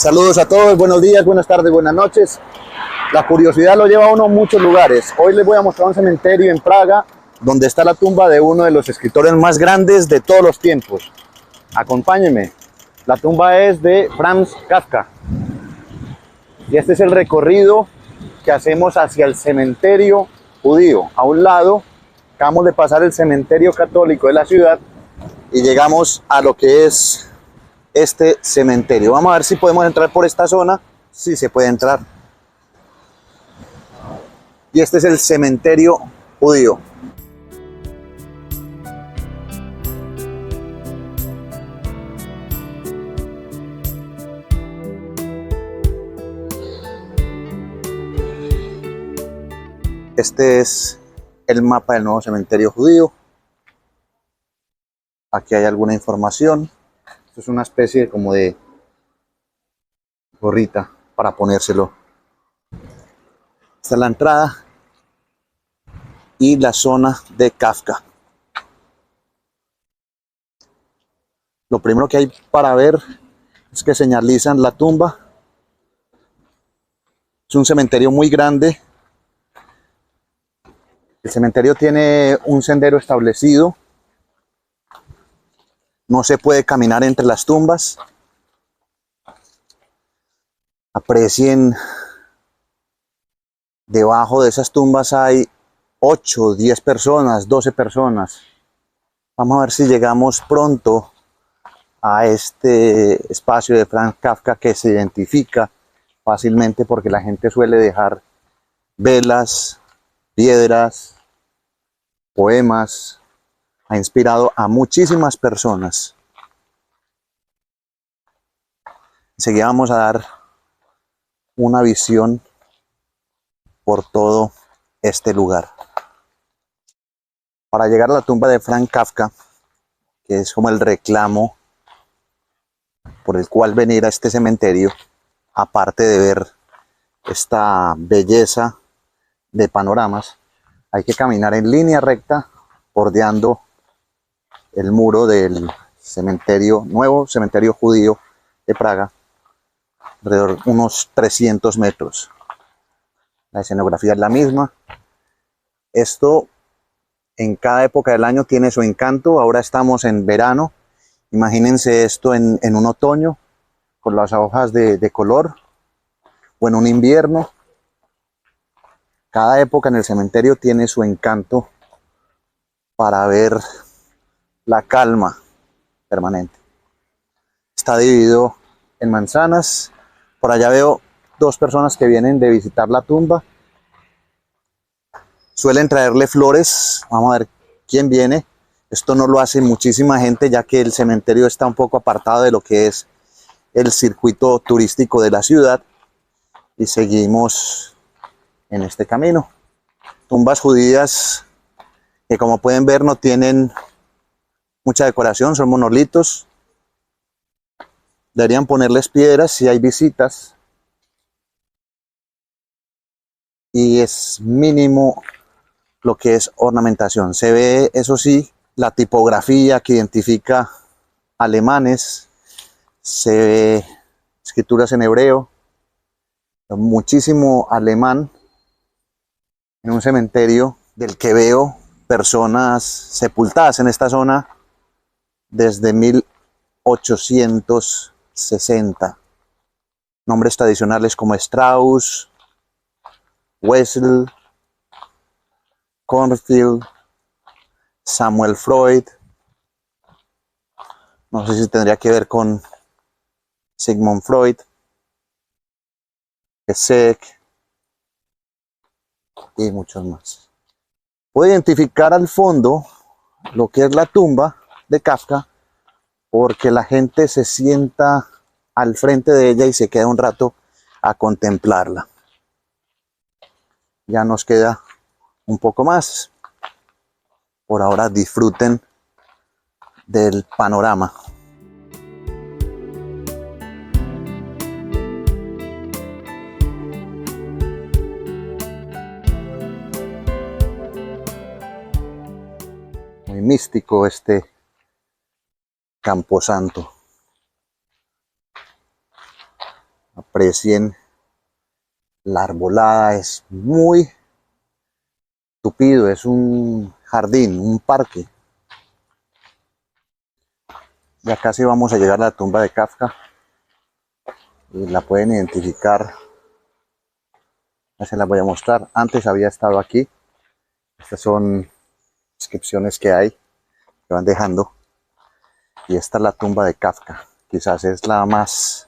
Saludos a todos, buenos días, buenas tardes, buenas noches. La curiosidad lo lleva a uno a muchos lugares. Hoy les voy a mostrar un cementerio en Praga, donde está la tumba de uno de los escritores más grandes de todos los tiempos. Acompáñenme. La tumba es de Franz Kafka. Y este es el recorrido que hacemos hacia el cementerio judío. A un lado, acabamos de pasar el cementerio católico de la ciudad y llegamos a lo que es este cementerio. Vamos a ver si podemos entrar por esta zona. Sí, se puede entrar. Y este es el cementerio judío. Este es el mapa del nuevo cementerio judío. Aquí hay alguna información. Esto es una especie como de gorrita para ponérselo. Esta es la entrada y la zona de Kafka. Lo primero que hay para ver es que señalizan la tumba. Es un cementerio muy grande. El cementerio tiene un sendero establecido. No se puede caminar entre las tumbas. Aprecien, debajo de esas tumbas hay 8, 10 personas, 12 personas. Vamos a ver si llegamos pronto a este espacio de Franz Kafka, que se identifica fácilmente porque la gente suele dejar velas, piedras, poemas. Ha inspirado a muchísimas personas. Enseguida vamos a dar una visión por todo este lugar. Para llegar a la tumba de Franz Kafka, que es como el reclamo por el cual venir a este cementerio, aparte de ver esta belleza de panoramas, hay que caminar en línea recta, bordeando el muro del cementerio, nuevo cementerio judío de Praga, alrededor de unos 300 metros. La escenografía es la misma. Esto en cada época del año tiene su encanto. Ahora estamos en verano. Imagínense esto en un otoño, con las hojas de color, o en un invierno. Cada época en el cementerio tiene su encanto para ver la calma permanente. Está dividido en manzanas. Por allá veo 2 personas que vienen de visitar la tumba. Suelen traerle flores. Vamos a ver quién viene. Esto no lo hace muchísima gente, ya que el cementerio está un poco apartado de lo que es el circuito turístico de la ciudad. Y seguimos en este camino. Tumbas judías que, como pueden ver, no tienen mucha decoración, son monolitos. Deberían ponerles piedras si hay visitas. Y es mínimo lo que es ornamentación. Se ve, eso sí, la tipografía que identifica alemanes. Se ve escrituras en hebreo. Muchísimo alemán en un cementerio del que veo personas sepultadas en esta zona desde 1860. Nombres tradicionales como Strauss, Wessel, Kornfield, Samuel Freud. No sé si tendría que ver con Sigmund Freud, Gesseck y muchos más. Puedo identificar al fondo lo que es la tumba de Kafka, porque la gente se sienta al frente de ella y se queda un rato a contemplarla. Ya nos queda un poco más. Por ahora disfruten del panorama. Muy místico este camposanto. Aprecien la arbolada, es muy tupido, es un jardín, un parque. Ya casi vamos a llegar a la tumba de Kafka y la pueden identificar. Ya se las voy a mostrar. Antes había estado aquí. Estas son inscripciones que hay, que van dejando. Y esta es la tumba de Kafka. Quizás es la más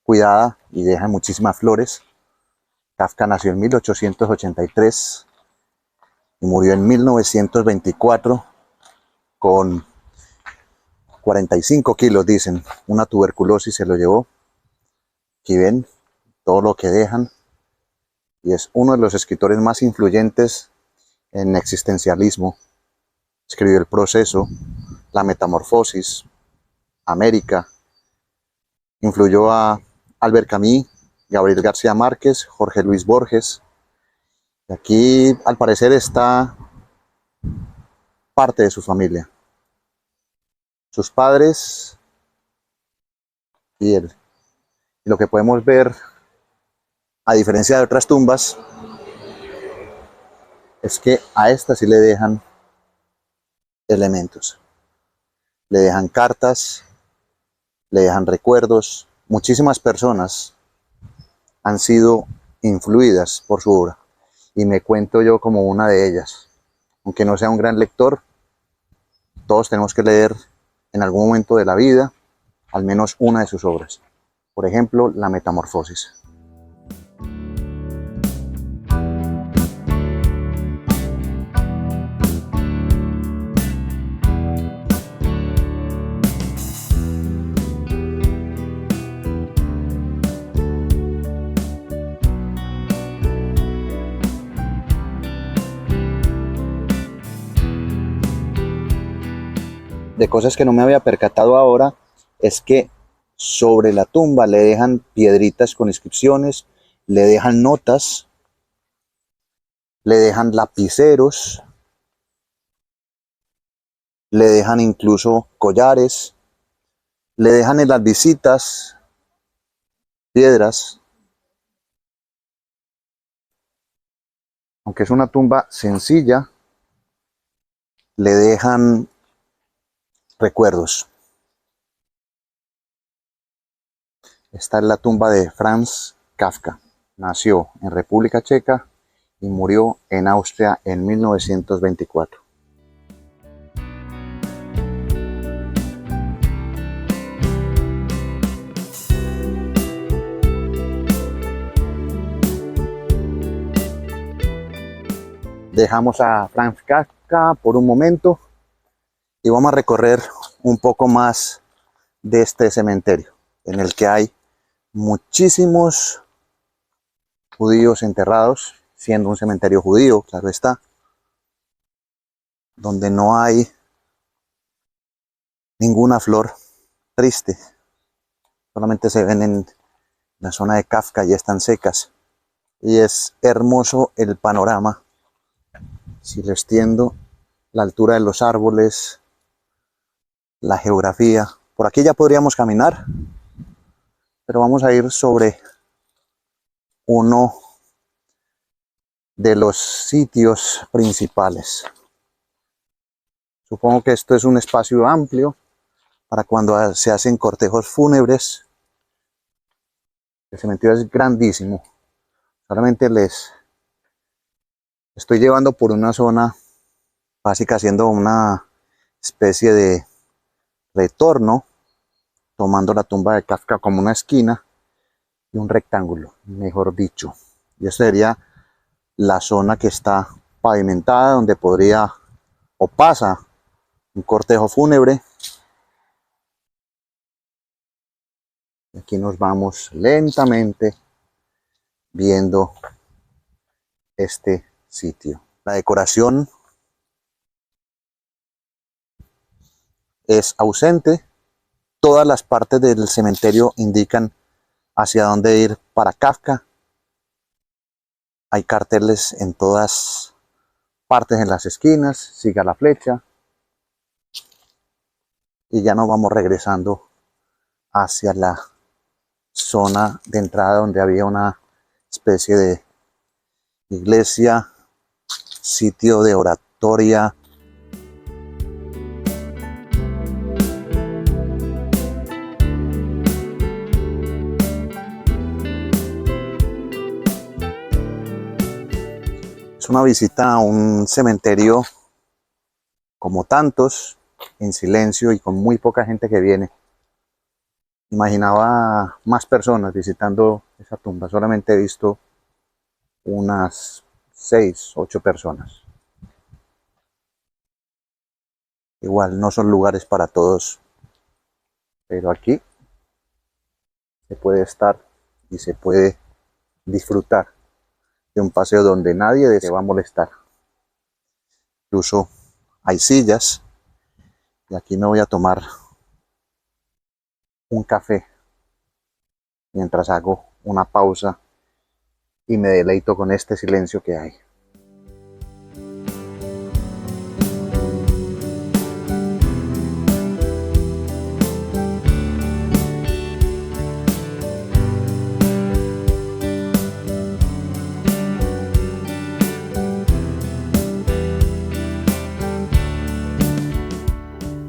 cuidada y deja muchísimas flores. Kafka nació en 1883 y murió en 1924 con 45 kilos, dicen. Una tuberculosis se lo llevó. Aquí ven todo lo que dejan. Y es uno de los escritores más influyentes en existencialismo. Escribió El Proceso, La Metamorfosis, América. Influyó a Albert Camus, Gabriel García Márquez, Jorge Luis Borges. Y aquí, al parecer, está parte de su familia. Sus padres y él. Y lo que podemos ver, a diferencia de otras tumbas, es que a esta sí le dejan elementos. Le dejan cartas, le dejan recuerdos. Muchísimas personas han sido influidas por su obra. Y me cuento yo como una de ellas. Aunque no sea un gran lector, todos tenemos que leer en algún momento de la vida al menos una de sus obras. Por ejemplo, La Metamorfosis. De cosas que no me había percatado ahora es que sobre la tumba le dejan piedritas con inscripciones, le dejan notas, le dejan lapiceros, le dejan incluso collares, le dejan en las visitas piedras. Aunque es una tumba sencilla, le dejan recuerdos. Esta es la tumba de Franz Kafka. Nació en República Checa y murió en Austria en 1924. Dejamos a Franz Kafka por un momento y vamos a recorrer un poco más de este cementerio, en el que hay muchísimos judíos enterrados, siendo un cementerio judío, claro está, donde no hay ninguna flor triste, solamente se ven en la zona de Kafka y están secas. Y es hermoso el panorama. Si lo extiendo, la altura de los árboles, la geografía. Por aquí ya podríamos caminar, pero vamos a ir sobre uno de los sitios principales. Supongo que esto es un espacio amplio para cuando se hacen cortejos fúnebres. El cementerio es grandísimo. Solamente les estoy llevando por una zona básica, haciendo una especie de retorno, tomando la tumba de Kafka como una esquina y un rectángulo, mejor dicho. Y esta sería la zona que está pavimentada, donde podría o pasa un cortejo fúnebre. Y aquí nos vamos lentamente viendo este sitio. La decoración es ausente. Todas las partes del cementerio indican hacia dónde ir para Kafka. Hay carteles en todas partes, en las esquinas, siga la flecha. Y ya nos vamos regresando hacia la zona de entrada donde había una especie de iglesia, sitio de oratoria. Es una visita a un cementerio como tantos, en silencio y con muy poca gente que viene. Imaginaba más personas visitando esa tumba, solamente he visto unas 6, 8 personas. Igual no son lugares para todos, pero aquí se puede estar y se puede disfrutar de un paseo donde nadie te va a molestar. Incluso hay sillas y aquí me voy a tomar un café mientras hago una pausa y me deleito con este silencio que hay.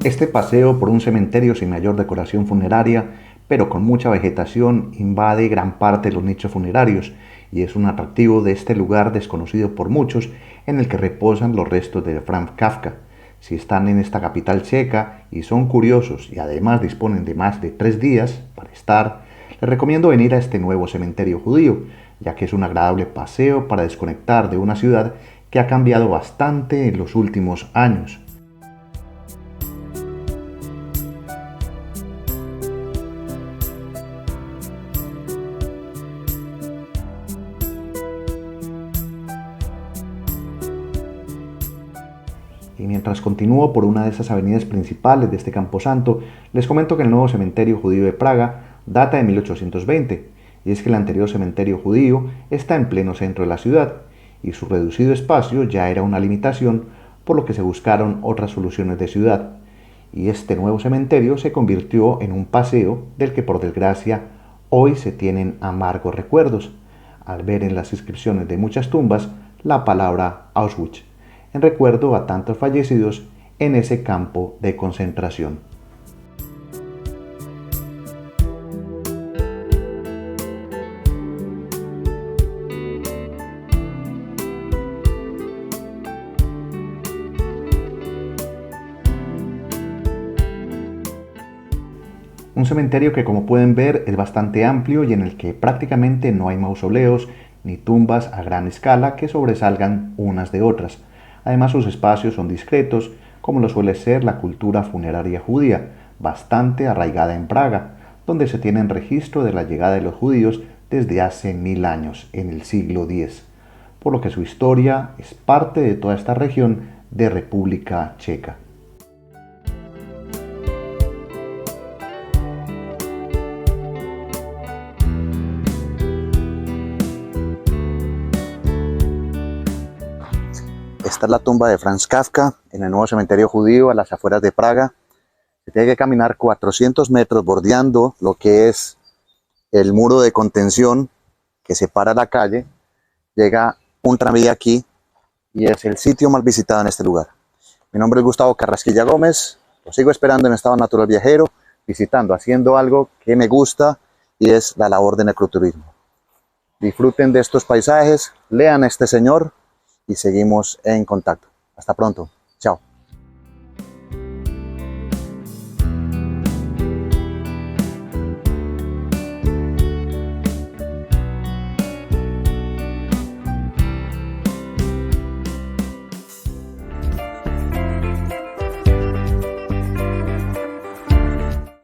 Este paseo por un cementerio sin mayor decoración funeraria, pero con mucha vegetación, invade gran parte de los nichos funerarios y es un atractivo de este lugar desconocido por muchos en el que reposan los restos de Franz Kafka. Si están en esta capital checa y son curiosos y además disponen de más de 3 días para estar, les recomiendo venir a este nuevo cementerio judío, ya que es un agradable paseo para desconectar de una ciudad que ha cambiado bastante en los últimos años. Y mientras continúo por una de esas avenidas principales de este camposanto, les comento que el nuevo cementerio judío de Praga data de 1820, y es que el anterior cementerio judío está en pleno centro de la ciudad, y su reducido espacio ya era una limitación, por lo que se buscaron otras soluciones de ciudad. Y este nuevo cementerio se convirtió en un paseo del que por desgracia hoy se tienen amargos recuerdos, al ver en las inscripciones de muchas tumbas la palabra Auschwitz, en recuerdo a tantos fallecidos en ese campo de concentración. Un cementerio que, como pueden ver, es bastante amplio y en el que prácticamente no hay mausoleos ni tumbas a gran escala que sobresalgan unas de otras. Además, sus espacios son discretos, como lo suele ser la cultura funeraria judía, bastante arraigada en Praga, donde se tiene registro de la llegada de los judíos desde hace 1000 años, en el siglo X, por lo que su historia es parte de toda esta región de República Checa. Esta es la tumba de Franz Kafka en el nuevo cementerio judío a las afueras de Praga. Se tiene que caminar 400 metros bordeando lo que es el muro de contención que separa la calle. Llega un tranvía aquí y es el sitio más visitado en este lugar. Mi nombre es Gustavo Carrasquilla Gómez. Lo sigo esperando en Estado Natural Viajero, visitando, haciendo algo que me gusta y es la labor de necroturismo. Disfruten de estos paisajes, lean a este señor y seguimos en contacto. Hasta pronto.